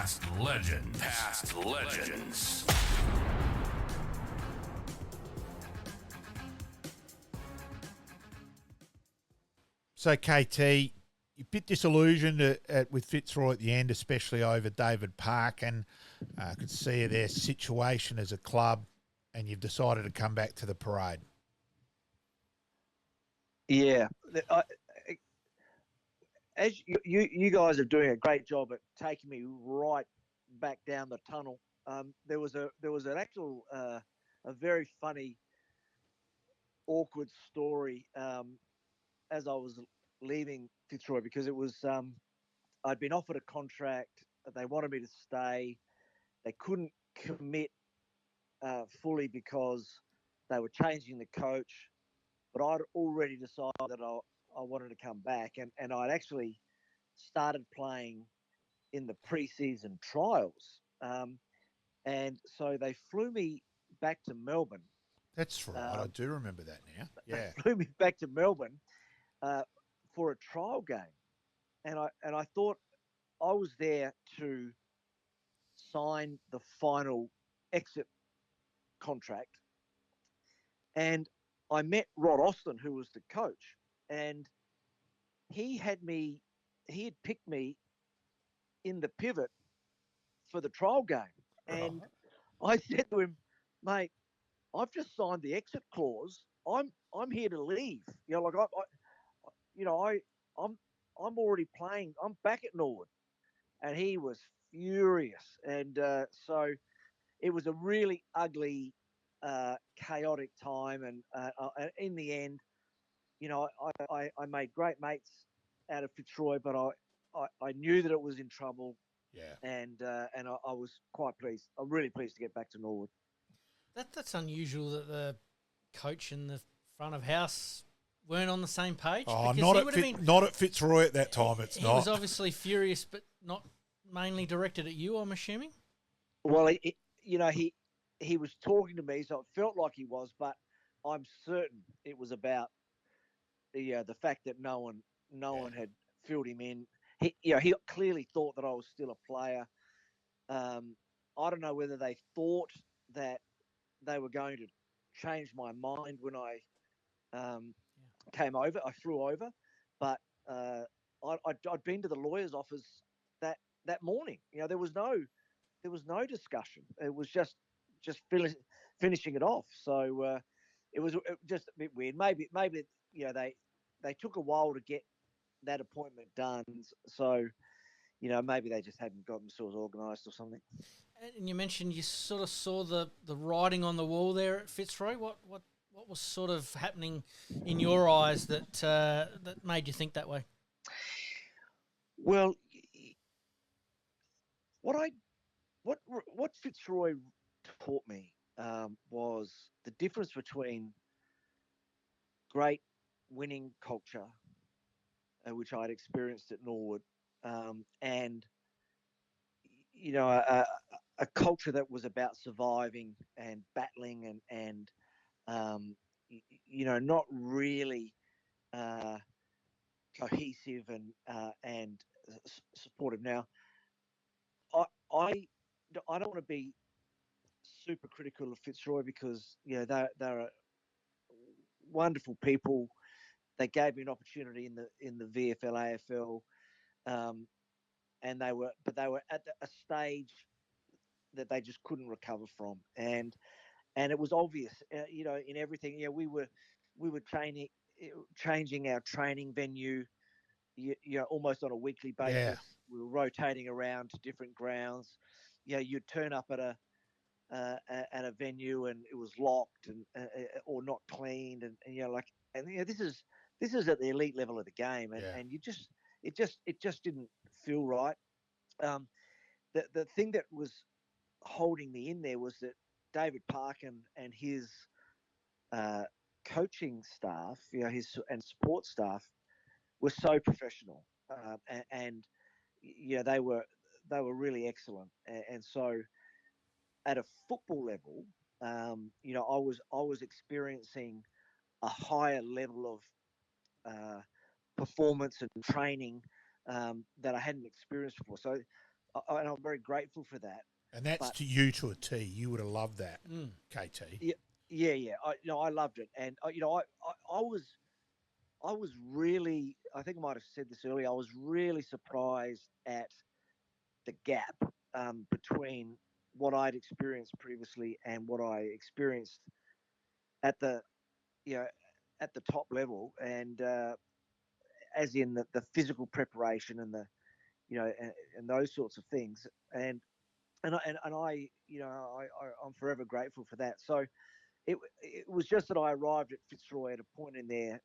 Past legends. Past legends. So, KT, you're a bit disillusioned with Fitzroy at the end, especially over David Park, and I could see their situation as a club, and you've decided to come back to the parade. Yeah, as you guys are doing a great job at taking me right back down the tunnel. There was an actual a very funny, awkward story as I was leaving Fitzroy, because it was I'd been offered a contract. They wanted me to stay. They couldn't commit fully because they were changing the coach, but I'd already decided that I wanted to come back, and I'd actually started playing in the preseason trials. And so they flew me back to Melbourne. That's right. I do remember that now. Yeah. They flew me back to Melbourne for a trial game, and I thought I was there to sign the final exit contract, and I met Rod Austin, who was the coach, and he had picked me in the pivot for the trial game, and I said to him, mate, I've just signed the exit clause. I'm here to leave. Like I'm already playing. I'm back at Norwood, and he was furious. And so it was a really ugly, chaotic time. And in the end, I made great mates out of Fitzroy, but I knew that it was in trouble. Yeah. And I was quite pleased. I'm really pleased to get back to Norwood. That's unusual that the coach and the front of house weren't on the same page. Oh, not at Fitzroy at that time. He was obviously furious, but not mainly directed at you, I'm assuming. Well, he was talking to me, so it felt like he was, but I'm certain it was about the fact that no one had filled him in. He clearly thought that I was still a player. I don't know whether they thought that they were going to change my mind when I came over. I flew over, but I'd been to the lawyer's office that morning. There was no discussion. It was just finishing it off. So it was just a bit weird. Maybe they took a while to get that appointment done. So maybe they just hadn't got themselves organised or something. And you mentioned you sort of saw the writing on the wall there at Fitzroy. What was sort of happening in your eyes that made you think that way? Well, what Fitzroy taught me was the difference between great winning culture, which I'd experienced at Norwood, and a culture that was about surviving and battling and not really cohesive and supportive. Now, I don't want to be super critical of Fitzroy, because they're wonderful people. They gave me an opportunity in the VFL AFL, and they were at a stage that they just couldn't recover from, and it was obvious, in everything. We were changing our training venue, almost on a weekly basis. Yeah. We were rotating around to different grounds. You'd turn up at a venue and it was locked and or not cleaned, and this is at the elite level of the game, and it just didn't feel right. The thing that was holding me in there was that David Park and his coaching staff, his and support staff, were so professional, and they were really excellent, and so at a football level, I was experiencing a higher level of performance and training that I hadn't experienced before. So and I'm very grateful for that. And that's But to you to a T. You would have loved that, Mm. KT. yeah. I loved it, and I was really, I think I might have said this earlier. I was really surprised at the gap between what I'd experienced previously and what I experienced at the you know at the top level, and as in the physical preparation and the and those sorts of things, and I I'm forever grateful for that. So it was just that I arrived at Fitzroy at a point in their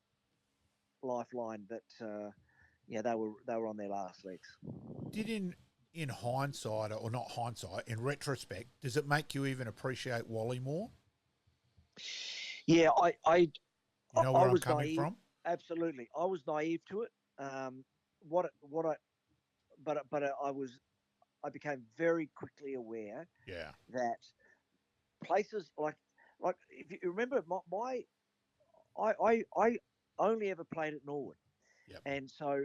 lifeline that they were on their last legs. Did in hindsight, or not hindsight, in retrospect, does it make you even appreciate Wally more? Yeah, You know I where I'm was coming naive. from? Absolutely, I was naive to it. What I but I became very quickly aware Yeah. that places like if you remember I only ever played at Norwood, Yep. and so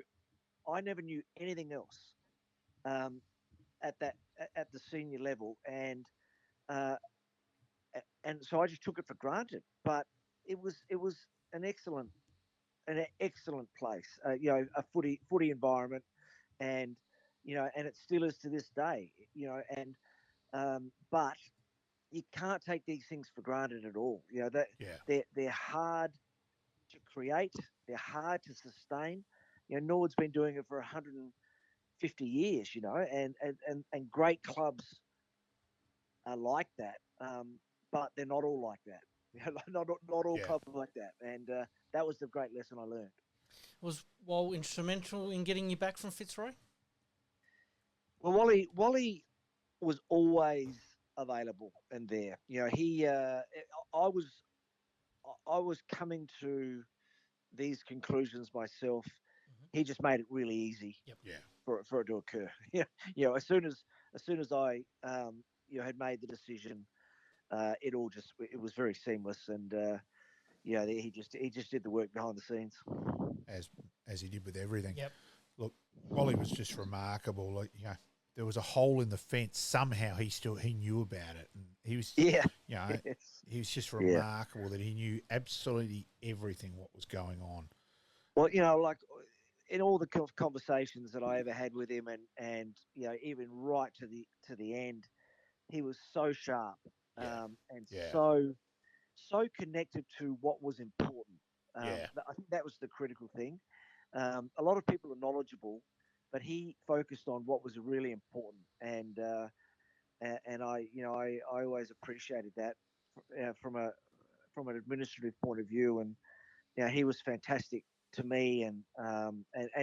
I never knew anything else um, at that at the senior level, uh, and so I just took it for granted. But it was an excellent place, a footy environment, and and it still is to this day, and but you can't take these things for granted at all. That Yeah. they're hard to create, they're hard to sustain. Norwood's been doing it for 150 years, and great clubs are like that, but they're not all like that. Not all Yeah. clubs are like that, and that was the great lesson I learned. Was Wall instrumental in getting you back from Fitzroy? Well, Wally was always available and there. I was I was coming to these conclusions myself. Mm-hmm. He just made it really easy Yep. Yeah. for it to occur. As soon as I had made the decision, it was very seamless, and he just did the work behind the scenes. As he did with everything. Yep. Look, Wally was just remarkable. Like, there was a hole in the fence. Somehow he knew about it, and he was Yeah, yes. he was just Yeah. remarkable that he knew absolutely everything what was going on. Well, like in all the conversations that I ever had with him, and even right to the end, he was so sharp, Yeah. and Yeah. so connected to what was important. Yeah. I think that was the critical thing. A lot of people are knowledgeable, but he focused on what was really important, and I always appreciated that from an administrative point of view, and he was fantastic to me, and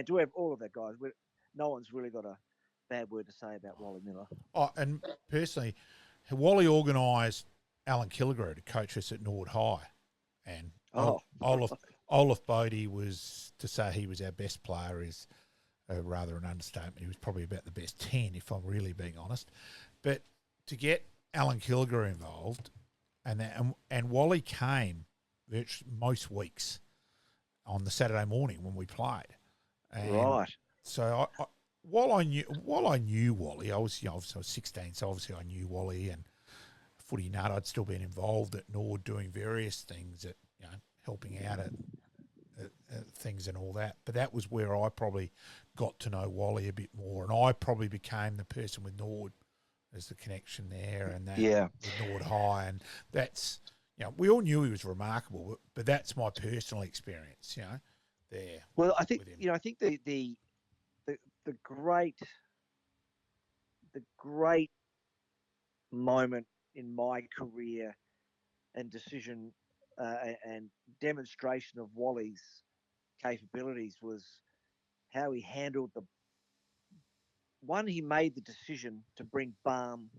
to have all of that guys. No one's really got a bad word to say about Wally Miller. Oh, and personally, Wally organised Alan Killigrew to coach us at Norwood High, and Oh, Olaf Bodie was, to say he was our best player is rather an understatement. He was probably about the best 10, if I'm really being honest. But to get Alan Killigrew involved, and Wally came most weeks on the Saturday morning when we played. And right. so while I knew Wally, obviously I was 16, so obviously I knew Wally and footy nut. I'd still been involved at Norwood doing various things, at helping out at things and all that. But that was where I probably got to know Wally a bit more, and I probably became the person with Norwood as the connection there, and that with Norwood High, and that's we all knew he was remarkable, but that's my personal experience, there. Well, I think with him. I think the great moment in my career and decision and demonstration of Wally's capabilities was how he handled he made the decision to bring Balm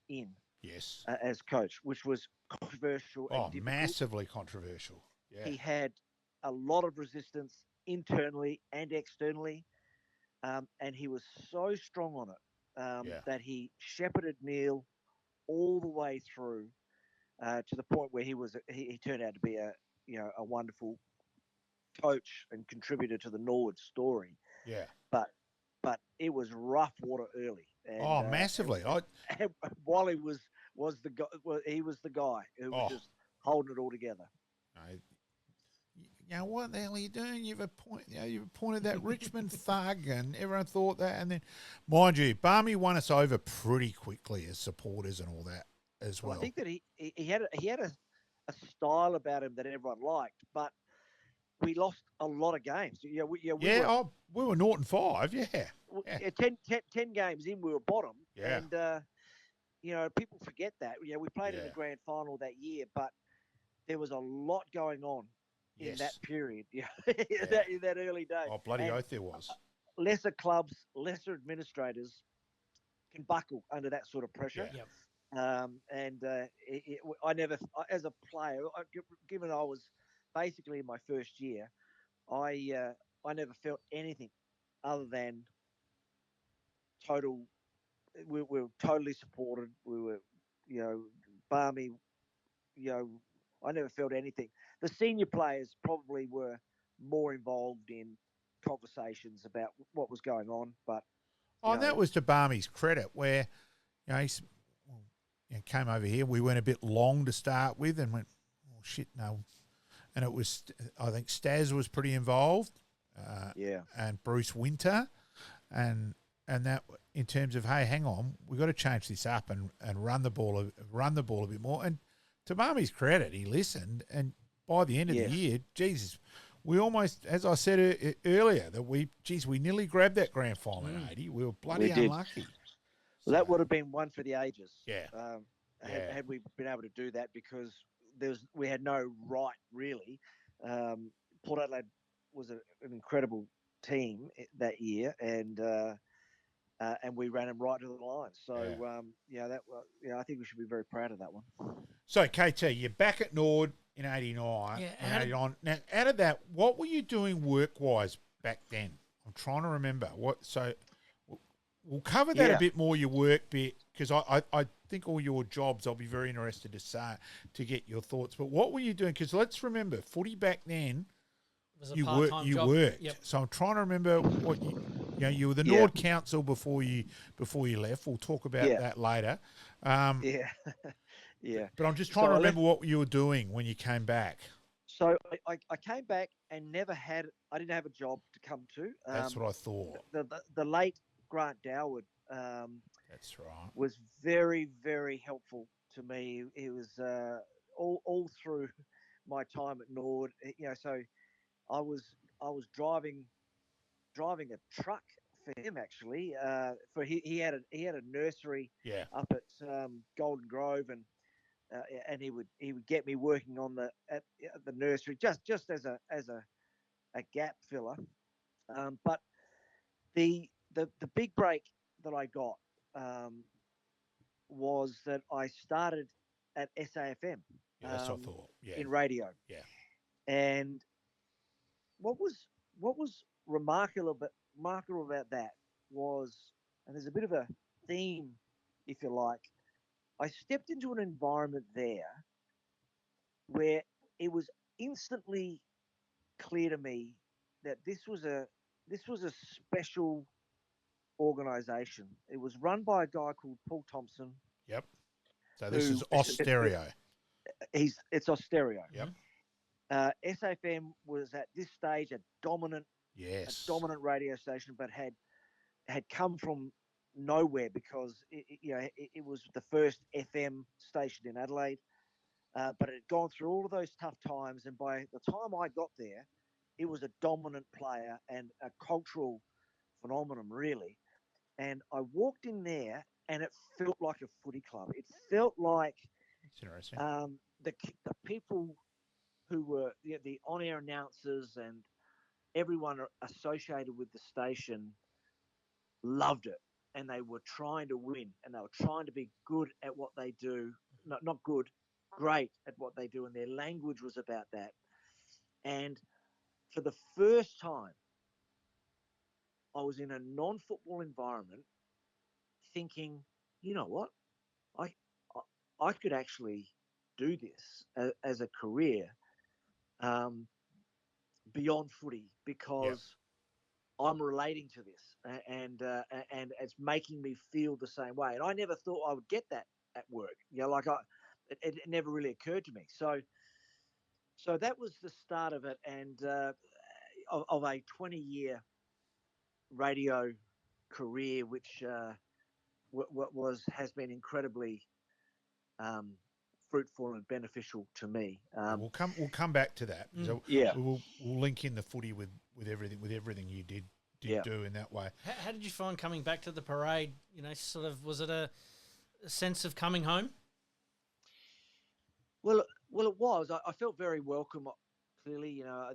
in Yes. as coach, which was controversial and difficult. Massively controversial. Yeah. He had a lot of resistance internally and externally, and he was so strong on it that he shepherded Neil all the way through to the point where he turned out to be a wonderful coach and contributor to the Norwood story. Yeah. But it was rough water early. And, Oh, massively. and Wally was the guy. He was the guy who was Oh. just holding it all together. You know, what the hell are you doing? You've appointed that Richmond thug, and everyone thought that. And then, mind you, Barmy won us over pretty quickly as supporters and all that as well. I think that he had a style about him that everyone liked, but we lost a lot of games. We were 0-5. Yeah. 10 games in, we were bottom. Yeah. And people forget that. We played in Yeah. the grand final that year, but there was a lot going on in that period. In that early day. Oh, bloody oath there was. Lesser clubs, lesser administrators can buckle under that sort of pressure. Yeah. I never, as a player, given I was basically in my first year, I never felt anything other than total. We were totally supported. We were, Barmy. I never felt anything. The senior players probably were more involved in conversations about what was going on, but. And that was to Barmy's credit, where he came over here. We went a bit long to start with, and went, oh shit, no. And it was, I think, Staz was pretty involved. And Bruce Winter, and that in terms of, hey, hang on, we've got to change this up and run the ball a bit more. And to Barmy's credit, he listened, and by the end of the year, Jesus, we almost, as I said earlier, that we nearly grabbed that grand final in '80. We were bloody unlucky. Well, that would have been one for the ages. Yeah. Had we been able to do that, because we had no right really. Port Adelaide was an incredible team that year, and we ran them right to the line. So I think we should be very proud of that one. So KT, you're back at Norwood in '89. Yeah, 89. Now, out of that, what were you doing work-wise back then? I'm trying to remember. So we'll cover that a bit more, your work bit, because I think all your jobs, I'll be very interested to get your thoughts. But what were you doing? Because let's remember, footy back then, you worked. Yep. So I'm trying to remember what you were the Nord Council before you left. We'll talk about that later. But I'm just trying to remember what you were doing when you came back. So I came back and I didn't have a job to come to. That's what I thought. The late Grant Doward that's right. was very, very helpful to me. It was all through my time at Nord. So I was driving a truck for him actually. For he had a nursery up at Golden Grove, and he would get me working on the nursery just as a gap filler. But the big break that I got was that I started at SAFM. That's what I thought. Yeah. In radio. Yeah. And what was remarkable about that was, and there's a bit of a theme, if you like, I stepped into an environment there where it was instantly clear to me that this was a special organization. It was run by a guy called Paul Thompson. Yep. So this is Austereo. It's Austereo. Yep. SAFM was at this stage a dominant radio station, but had come from nowhere because it was the first FM station in Adelaide, but it had gone through all of those tough times, and by the time I got there, it was a dominant player and a cultural phenomenon, really. And I walked in there, and it felt like a footy club. It felt like the people who were the on-air announcers and everyone associated with the station loved it, and they were trying to win, and they were trying to be good at what they do. Not good, great at what they do, and their language was about that. And for the first time, I was in a non-football environment thinking, you know what, I could actually do this as a career beyond footy, because I'm relating to this, and it's making me feel the same way. And I never thought I would get that at work. Like it never really occurred to me. So that was the start of it, and of a 20-year radio career, which has been incredibly um, fruitful and beneficial to me. We'll come back to that. So Yeah. we'll link in the footy with everything you did Yeah. do in that way. How did you find coming back to the parade? Sort of, was it a sense of coming home? Well, it was. I felt very welcome. Clearly, I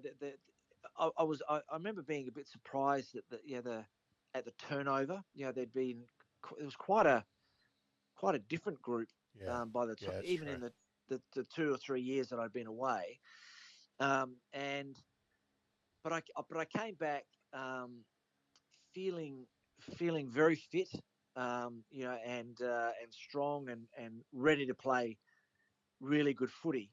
remember being a bit surprised at the turnover. There'd been it was quite a different group by the time, even in the 2 or 3 years that I'd been away. And but I came back feeling very fit, and strong and ready to play really good footy.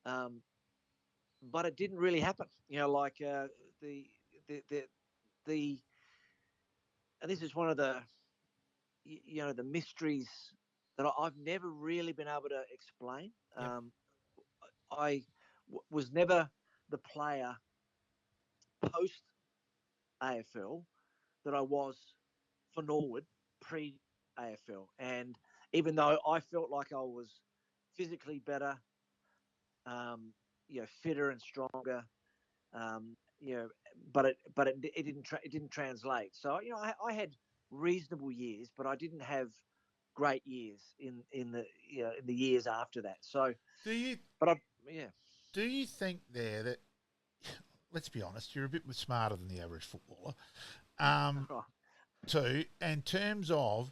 But it didn't really happen. Like the the the and this is one of the the mysteries that I've never really been able to explain. I was never the player post AFL that I was for Norwood pre AFL, and even though I felt like I was physically better, fitter and stronger, um, you know, but it didn't translate. So I had reasonable years, but I didn't have great years in the years after that. So, Do you but yeah. do you think there that, let's be honest, you're a bit smarter than the average footballer, too, in terms of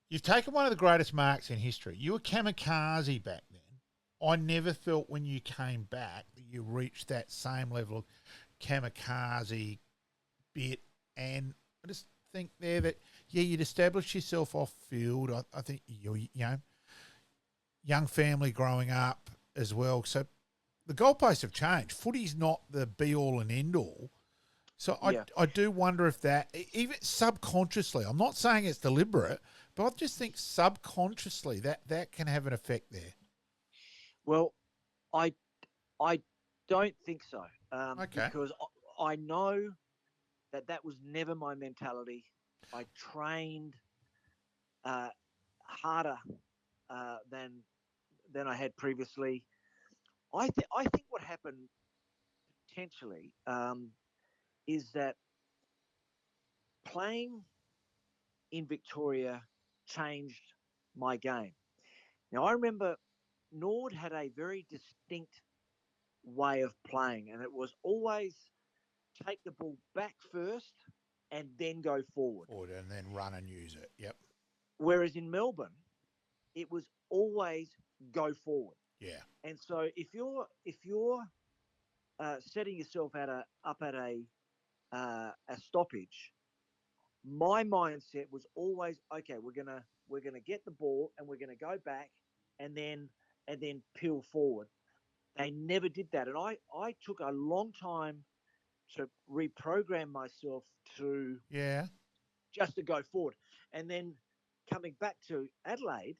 you've taken one of the greatest marks in history. You were kamikaze back then. I never felt when you came back that you reached that same level of kamikaze bit. And I just think there that, you'd established yourself off field. I think young family growing up as well. So the goalposts have changed. Footy's not the be all and end all. So I do wonder if that, even subconsciously, I'm not saying it's deliberate, but I just think subconsciously that can have an effect there. Well, I don't think so. Okay. Because I know that was never my mentality. I trained harder than I had previously. I think what happened potentially is that playing in Victoria changed my game. Now I remember Nord had a very distinct way of playing, and it was always take the ball back first and then go forward. And then run and use it. Yep. Whereas in Melbourne, it was always go forward. Yeah. And so if you're setting yourself up at a stoppage, my mindset was always, okay, we're gonna get the ball and we're gonna go back and then peel forward. They never did that, and I took a long time to reprogram myself to just to go forward, and then coming back to Adelaide,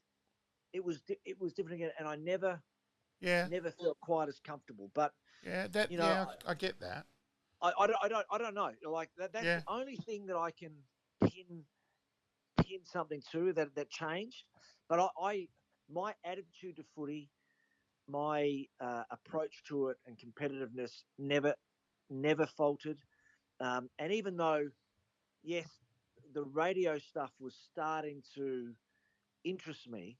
it was different again, and I never felt quite as comfortable. But I get that. I don't know. Like that's the only thing that I can pin something to that changed. But my attitude to footy, my approach to it, and competitiveness never faltered. And even though, yes, the radio stuff was starting to interest me,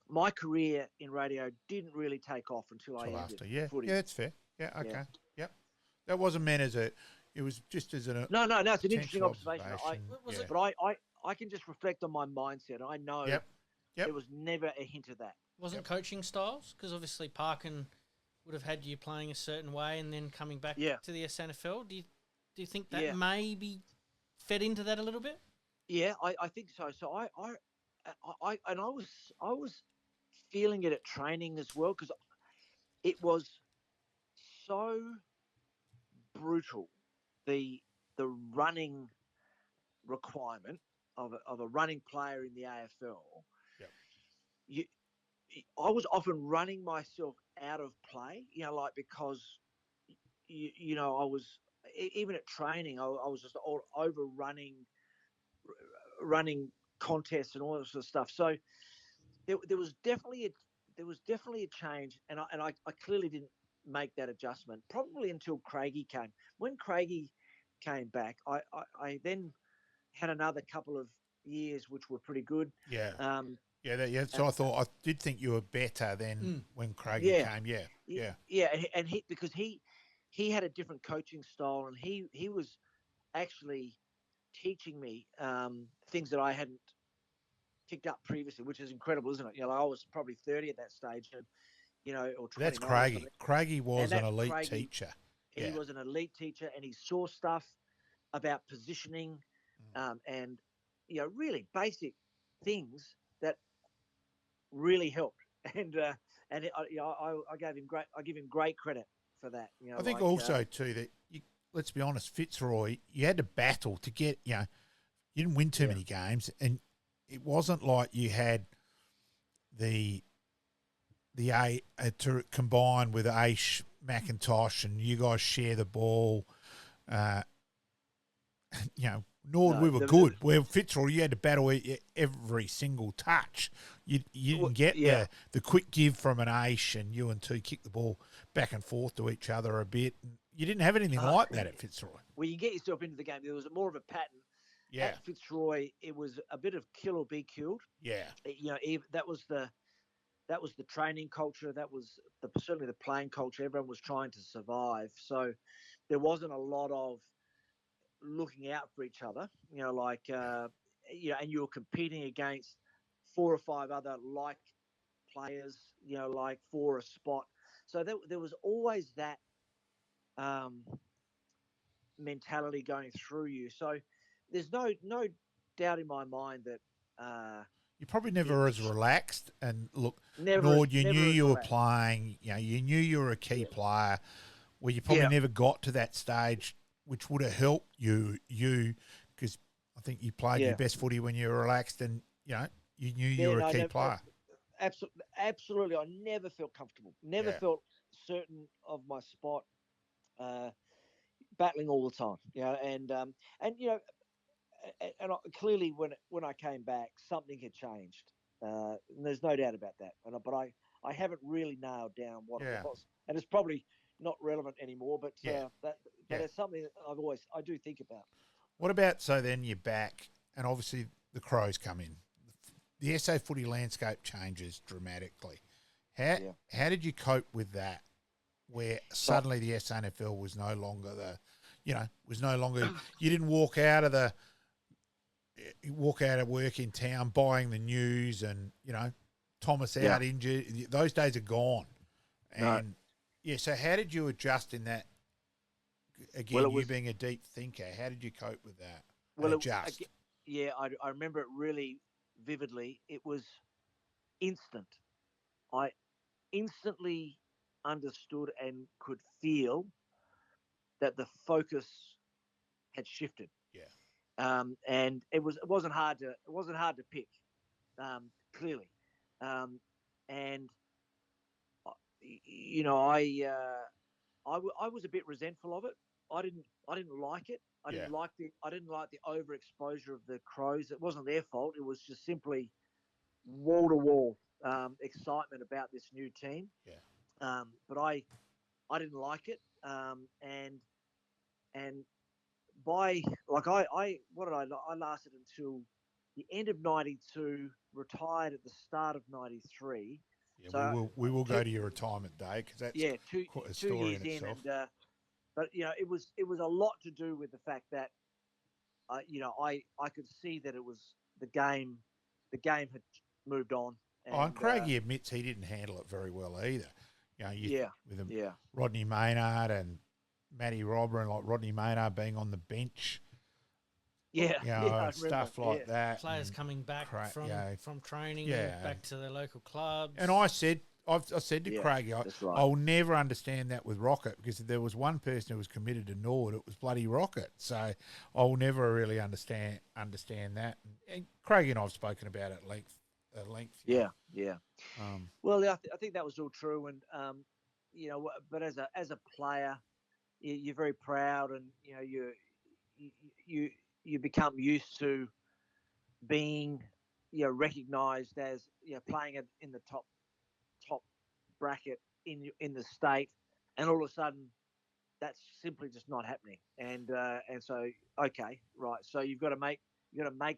my career in radio didn't really take off until I ended footy. Yeah, that's fair. Yeah, okay. Yep. That wasn't meant as it was just as an No, it's an interesting observation. Observation. But I can just reflect on my mindset. I know there was never a hint of that. Wasn't coaching styles? Because obviously Parkin would have had you playing a certain way and then coming back to the SNFL. Do you think that maybe fed into that a little bit? Yeah, I think so. So I was feeling it at training as well, because it was so brutal. The the running requirement of a running player in the AFL, Yep. I was often running myself out of play, because, I was, even at training, I was just all overrunning running contests and all that sort of stuff. So there was definitely a change, and I clearly didn't make that adjustment probably until Craigie came. When Craigie came back, I then had another couple of years which were pretty good. Yeah. So I did think you were better than when Craigie came. And because he had a different coaching style, and he was actually teaching me things that I hadn't picked up previously, which is incredible, isn't it? I was probably 30 at that stage, and or 29. That's Craigie. Craigie was an elite teacher. He was an elite teacher, and he saw stuff about positioning, and really basic things that really helped. And I give him great credit for that. I think also too that let's be honest, Fitzroy, you had to battle to get. You didn't win too many games, and it wasn't like you had the A to combine with Aish McIntosh, and you guys share the ball. Norwood, we were good. Where Fitzroy, you had to battle every single touch. You didn't get the quick give from an Aish, and you and two kick the ball back and forth to each other a bit. You didn't have anything like that at Fitzroy. Well, you get yourself into the game. There was more of a pattern. Yeah. At Fitzroy, it was a bit of kill or be killed. Yeah. That was the training culture. That was certainly the playing culture. Everyone was trying to survive. So there wasn't a lot of looking out for each other, and you were competing against 4 or 5 other like players, for a spot. So there was always that mentality going through you. So there's no doubt in my mind that you're probably never as relaxed. And look, Nord, you knew you were playing. You knew you were a key player. Where you probably never got to that stage, which would have helped you because I think you played your best footy when you were relaxed, and you knew you were a key player. Absolutely, I never felt comfortable. Never felt certain of my spot. Battling all the time, and clearly when I came back, something had changed. And there's no doubt about that. But I haven't really nailed down what it was, and it's probably not relevant anymore. But it's something that I do think about. What about then you're back, and obviously the Crows come in. The SA footy landscape changes dramatically. How did you cope with that? Where suddenly the SANFL was no longer you didn't walk out of work in town buying the news and, Thomas out injured. Those days are gone. And so how did you adjust in that? Again, you being a deep thinker, how did you cope with that? Adjust. I remember it really vividly. It was instant. I instantly understood and could feel that the focus had shifted. And it wasn't hard to pick, clearly. And I was a bit resentful of it. I didn't like it. I didn't like the overexposure of the Crows. It wasn't their fault. It was just simply wall to wall excitement about this new team. But I didn't like it. And by I lasted until the end of '92, retired at the start of '93. Yeah, so we will go to your retirement day because that's quite a story 2 years in itself. But it was a lot to do with the fact that I could see that it was the game had moved on. And Craigie admits he didn't handle it very well either. With Rodney Maynard and Matty Robber, and like Rodney Maynard being on the bench. Stuff like that. Players coming back from training back to their local clubs. And I said I said to Craig, that's right. I'll never understand that with Rocket, because if there was one person who was committed to Norwood, it was bloody Rocket. So I'll never really understand that. And Craig and I have spoken about it at length. Yeah. Well, I think that was all true, and but as a player, you're very proud, and you become used to being recognised as playing in the top bracket in the state, and all of a sudden that's simply just not happening. And so okay, right, so you've got to make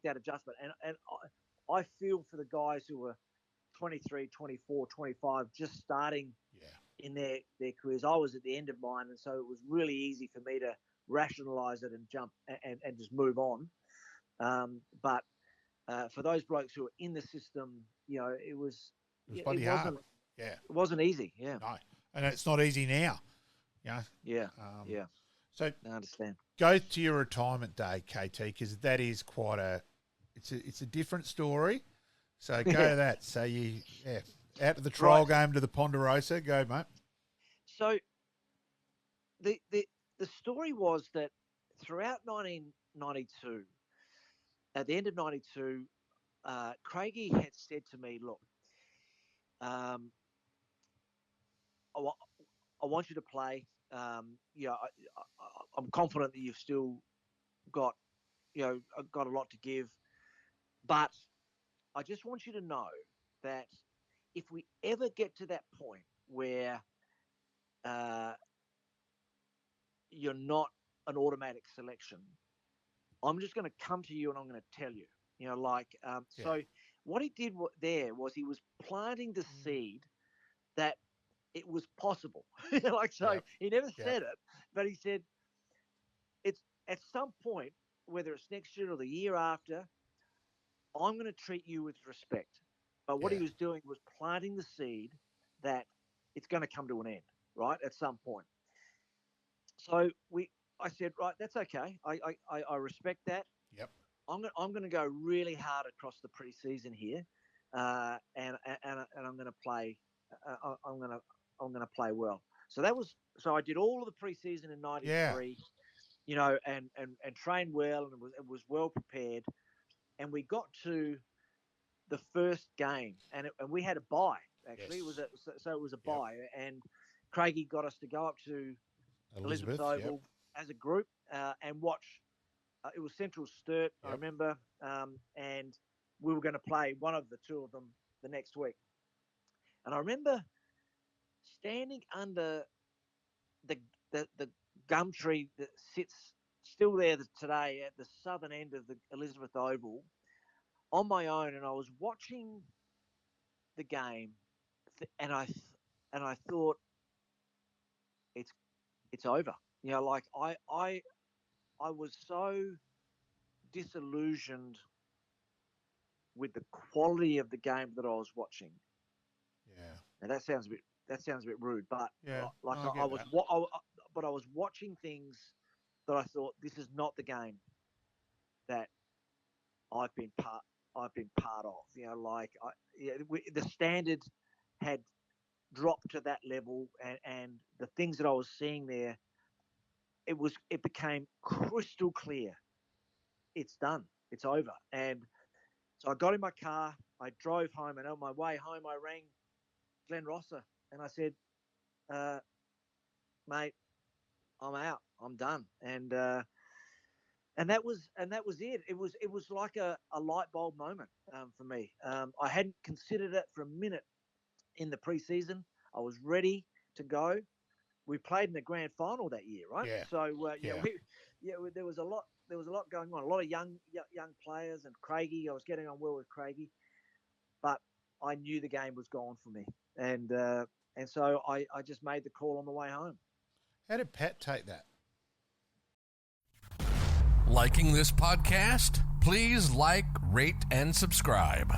that adjustment. And I feel for the guys who were 23, 24, 25, just starting in their careers. I was at the end of mine, and so it was really easy for me to rationalise it and jump and just move on. But for those blokes who were in the system, it bloody hard. Yeah, it wasn't easy. Yeah, no, and it's not easy now. Yeah. So I understand. Go to your retirement day, KT, because that is quite it's a different story. So go to that. So out to the trial game to the Ponderosa. Go, mate. So the story was that throughout 1992, at the end of 92, Craigie had said to me, look, I want you to play. I'm confident that you've still got a lot to give, but I just want you to know that if we ever get to that point where you're not an automatic selection, I'm just going to come to you and I'm going to tell you. So what he did there was he was planting the seed that it was possible. He never said it, but he said it's at some point, whether it's next year or the year after, I'm going to treat you with respect. But what he was doing was planting the seed that it's going to come to an end, right, at some point. So I said, right, that's okay. I respect that. Yep. I'm going to go really hard across the preseason here, and I'm going to play. I'm going to play well. So I did all of the preseason in '93, and trained well, and was well prepared. And we got to the first game, and we had a bye. Actually, yes. It was a bye, and Craigie got us to go up to Elizabeth Oval as a group and watch. It was Central Sturt, I remember, and we were going to play one of the two of them the next week. And I remember standing under the gum tree that sits still there today at the southern end of the Elizabeth Oval on my own, and I was watching the game, and I thought it's over. I was so disillusioned with the quality of the game that I was watching. Yeah. And that sounds a bit rude, but I was watching things that I thought, this is not the game that I've been part of. The standard had dropped to that level, and the things that I was seeing there, it became crystal clear. It's done. It's over. And so I got in my car, I drove home, and on my way home, I rang Glenn Rosser, and I said, mate, I'm out. I'm done. And that was it. It was like a light bulb moment for me. I hadn't considered it for a minute in the preseason. I was ready to go. We played in the grand final that year, right? Yeah. So there was a lot going on. A lot of young players, and Craigie. I was getting on well with Craigie, but I knew the game was gone for me, and so I just made the call on the way home. How did Pat take that? Liking this podcast? Please like, rate, and subscribe.